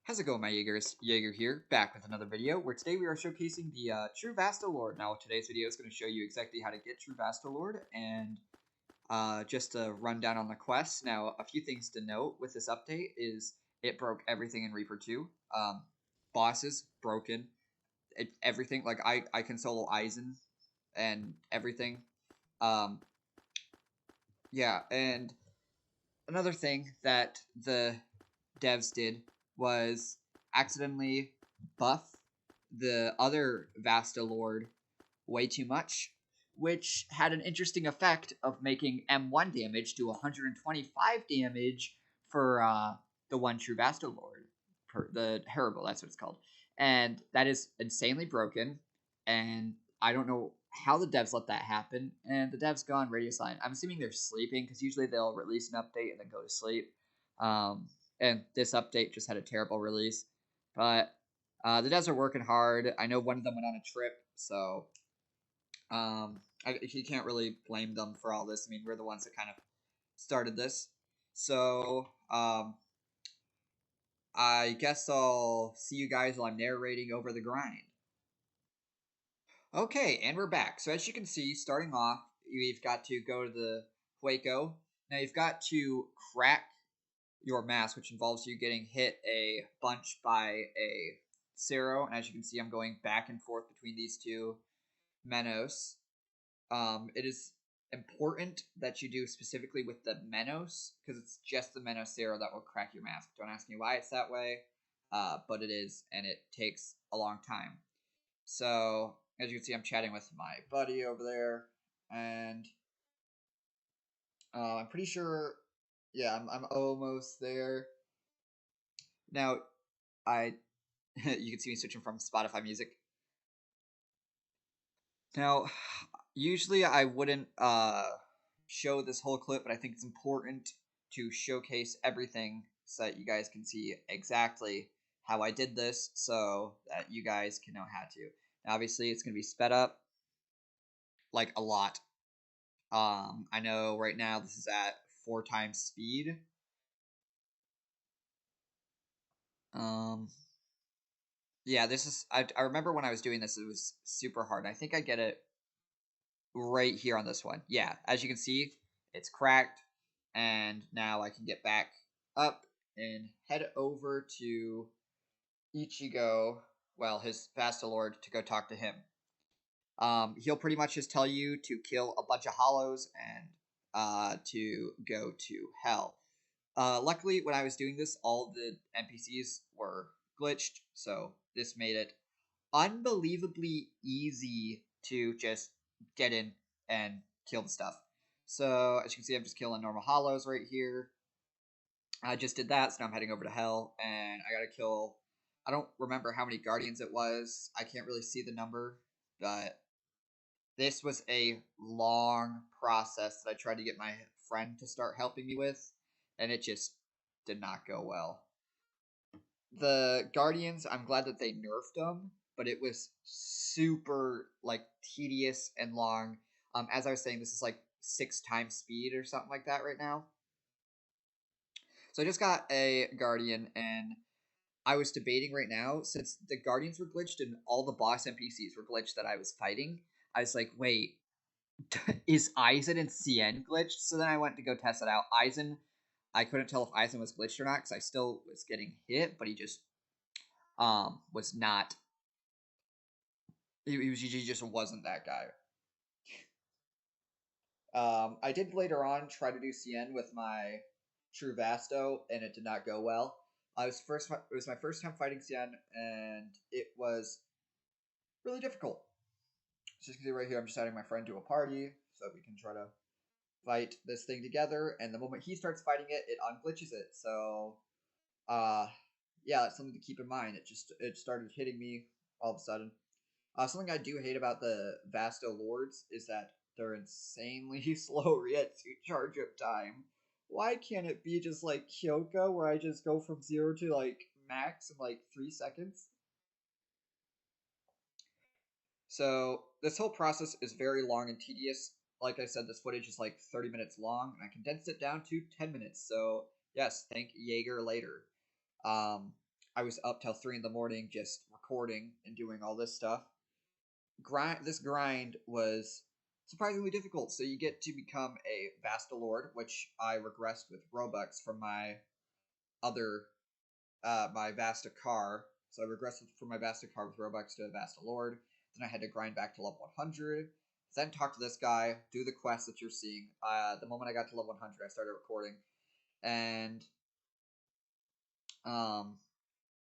How's it going, my Jaegers? Jaeger here, back with another video, where today we are showcasing the true Vasto Lord. Now, today's video is going to show you exactly how to get true Vasto Lord, and just a rundown on the quest. Now, a few things to note with this update is it broke everything in Reaper 2. Bosses, broken. Everything, like, I can solo Eisen and everything. Um, yeah, and another thing that the devs did was accidentally buff the other Vasta Lord way too much, which had an interesting effect of making M1 damage do 125 damage for the one true Vasta Lord, the Haribo, that's what it's called. And that is insanely broken, and I don't know how the devs let that happen. And the devs gone radio silent. I'm assuming they're sleeping because usually they'll release an update and then go to sleep. And this update just had a terrible release. But the devs are working hard. I know one of them went on a trip, so you can't really blame them for all this. I mean, we're the ones that kind of started this. So I guess I'll see you guys while I'm narrating over the grind. Okay, and we're back. So as you can see, starting off, we've got to go to the Hueco. Now you've got to crack your mask, which involves you getting hit a bunch by a Cero. And as you can see, I'm going back and forth between these two Menos. It is important that you do specifically with the Menos, because it's just the Menos Cero that will crack your mask. Don't ask me why it's that way, but it is, and it takes a long time. So, as you can see, I'm chatting with my buddy over there, and I'm pretty sure, yeah, I'm almost there. Now, you can see me switching from Spotify music. Now, usually I wouldn't show this whole clip, but I think it's important to showcase everything so that you guys can see exactly how I did this, so that you guys can know how to. Now, obviously, it's going to be sped up, like, a lot. I know right now this is at 4 times speed. Yeah, this is, I remember when I was doing this, it was super hard. I think I get it right here on this one. Yeah, as you can see, it's cracked, and now I can get back up and head over to Ichigo, well, his Vasto Lord, to go talk to him. He'll pretty much just tell you to kill a bunch of hollows and to go to hell. Luckily, when I was doing this, all the NPCs were glitched, so this made it unbelievably easy to just get in and kill the stuff. So, as you can see, I'm just killing normal hollows right here. I just did that, so now I'm heading over to hell, and I gotta kill... I don't remember how many guardians it was. I can't really see the number, but this was a long process that I tried to get my friend to start helping me with, and it just did not go well. The Guardians, I'm glad that they nerfed them, but it was super, like, tedious and long. As I was saying, this is like 6 times speed or something like that right now. So I just got a Guardian, and I was debating right now, since the Guardians were glitched and all the boss NPCs were glitched that I was fighting, I was like, wait, is Eisen and Cien glitched? So then I went to go test it out. Eisen, I couldn't tell if Eisen was glitched or not, because I still was getting hit, but he just was not. He just wasn't that guy. I did later on try to do Cien with my True Vasto, and it did not go well. It was my first time fighting Cien, and it was really difficult. So you can see right here, I'm just adding my friend to a party so we can try to fight this thing together. And the moment he starts fighting it, it unglitches it. So, yeah, that's something to keep in mind. It started hitting me all of a sudden. Something I do hate about the Vasto Lords is that they're insanely slow Rietsu charge up time. Why can't it be just like Kyoko, where I just go from 0 to like max in like 3 seconds? So this whole process is very long and tedious. Like I said, this footage is like 30 minutes long, and I condensed it down to 10 minutes. So yes, thank Jaeger later. Um, I was up till 3 in the morning just recording and doing all this stuff. This grind was surprisingly difficult. So you get to become a Vasto Lord, which I regressed with Robux from my other my Vasta car. So I regressed from my Vasta car with Robux to a Vasta Lord. Then I had to grind back to level 100. Then talk to this guy, do the quest that you're seeing. The moment I got to level 100, I started recording, and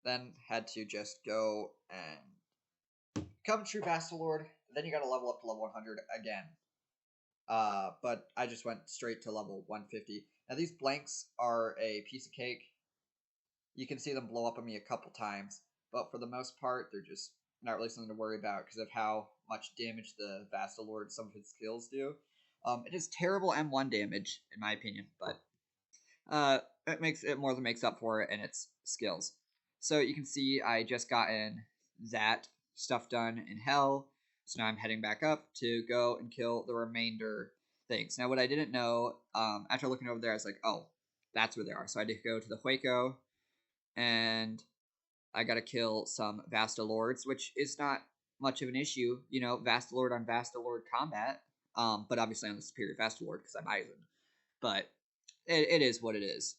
then had to just go and become a true Vasta Lord. Then you got to level up to level 100 again. But I just went straight to level 150. Now these blanks are a piece of cake. You can see them blow up on me a couple times, but for the most part, they're just not really something to worry about because of how much damage the Vasta Lord, some of his skills do. It is terrible M1 damage, in my opinion, but it more than makes up for it in its skills. So you can see I just gotten that stuff done in Hell, so now I'm heading back up to go and kill the remainder things. Now what I didn't know, after looking over there, I was like, oh, that's where they are. So I had to go to the Hueco, and I gotta kill some Vasta Lords, which is not much of an issue, you know, Vasta Lord on Vasta Lord combat. But obviously I'm the superior Vasta Lord because I'm Eisen. But it is what it is.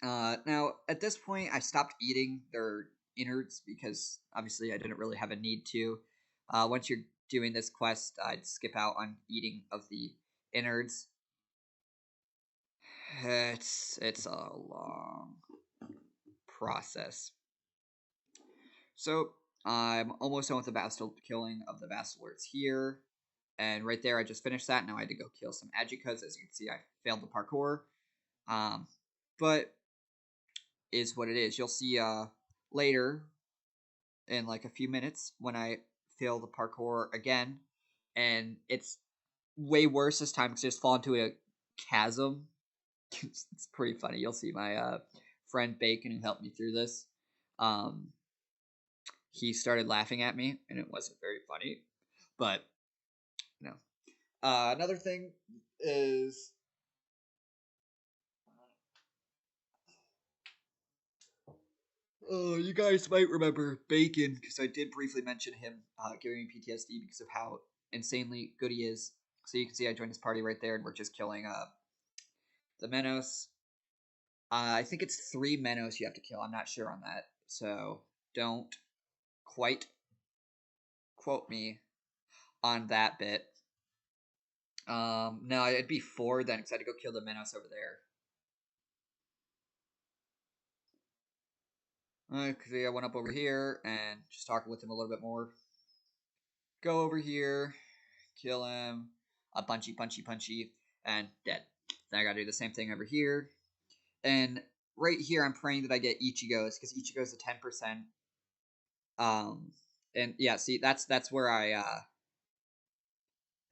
Now, at this point, I stopped eating their innards because obviously I didn't really have a need to. Once you're doing this quest, I'd skip out on eating of the innards. It's a long process. So I'm almost done with the Vasto killing of the Vastalords here. And right there, I just finished that. Now I had to go kill some Agikas. As you can see, I failed the parkour. But is what it is. You'll see later in like a few minutes when I fail the parkour again. And it's way worse this time because I just fall into a chasm. It's pretty funny. You'll see my friend Bacon who helped me through this. He started laughing at me, and it wasn't very funny. But, no. Another thing is... you guys might remember Bacon, because I did briefly mention him giving me PTSD because of how insanely good he is. So you can see I joined his party right there, and we're just killing the Menos. I think it's 3 Menos you have to kill. I'm not sure on that. So don't quite quote me on that bit. No, it'd be 4 then, because I had to go kill the Menos over there. Okay, I went up over here and just talking with him a little bit more. Go over here, kill him, a punchy, and dead. Then I gotta do the same thing over here. And right here, I'm praying that I get Ichigo's, because Ichigo's a 10%. And yeah, see, that's where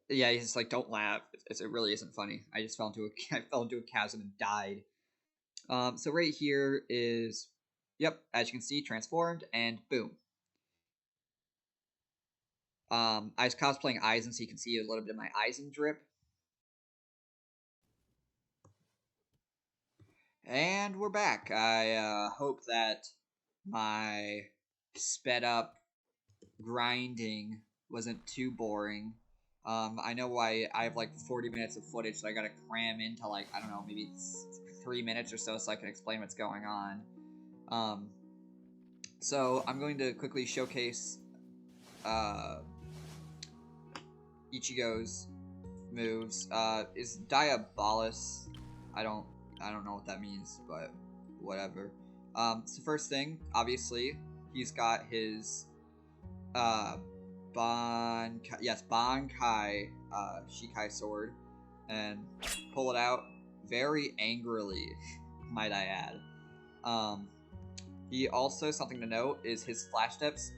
yeah, he's like, don't laugh. It really isn't funny. I just fell into a chasm and died. So right here is, yep, as you can see, transformed, and boom. I was cosplaying Aizen, so you can see a little bit of my Aizen drip. And we're back. I hope that my sped up grinding wasn't too boring. I know why I have like 40 minutes of footage, so I gotta cram into like, I don't know, maybe 3 minutes or so I can explain what's going on. So I'm going to quickly showcase Ichigo's moves. Is Diabolus? I don't know what that means, but whatever. So first thing, obviously, he's got his Bankai Shikai sword, and pull it out very angrily, might I add. He also, something to note, is his flash steps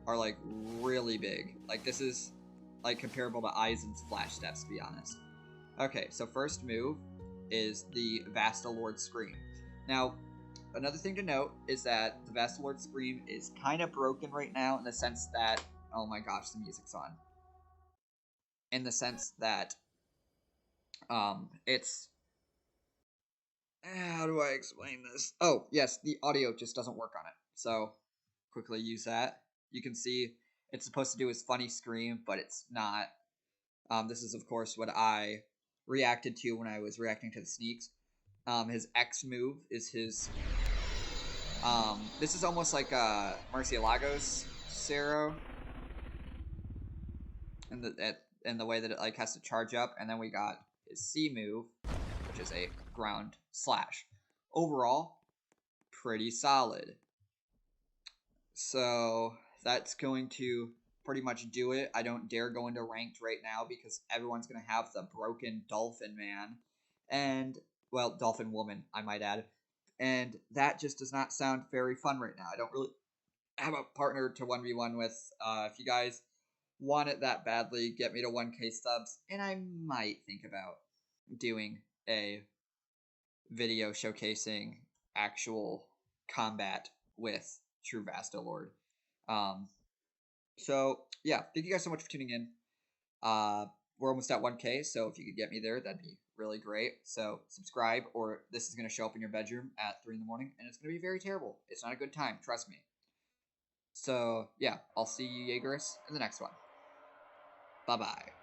are like really big. Like this is like comparable to Aizen's flash steps, to be honest. Okay, so first move is the Vasta Lord Scream. Now, another thing to note is that the Vasta Lord Scream is kind of broken right now in the sense that, oh my gosh, the music's on. In the sense that it's How do I explain this? Oh, yes, the audio just doesn't work on it. So, quickly use that. You can see it's supposed to do his funny scream, but it's not. This is, of course, what I reacted to when I was reacting to the sneaks. His X move is his. This is almost like Murcielago's Cero in the way that it like has to charge up, and then we got his C move, which is a ground slash. Overall, pretty solid. So that's going to pretty much do it. I don't dare go into ranked right now because everyone's going to have the broken Dolphin Man. And, well, Dolphin Woman, I might add. And that just does not sound very fun right now. I don't really have a partner to 1v1 with. If you guys want it that badly, get me to 1k subs, and I might think about doing a video showcasing actual combat with True Vasto Lord. Um, so yeah, thank you guys so much for tuning in. We're almost at 1k, so if you could get me there, that'd be really great. So subscribe, or this is gonna show up in your bedroom at 3 in the morning, and it's gonna be very terrible. It's not a good time, trust me. So yeah, I'll see you Jaegerists in the next one. Bye bye.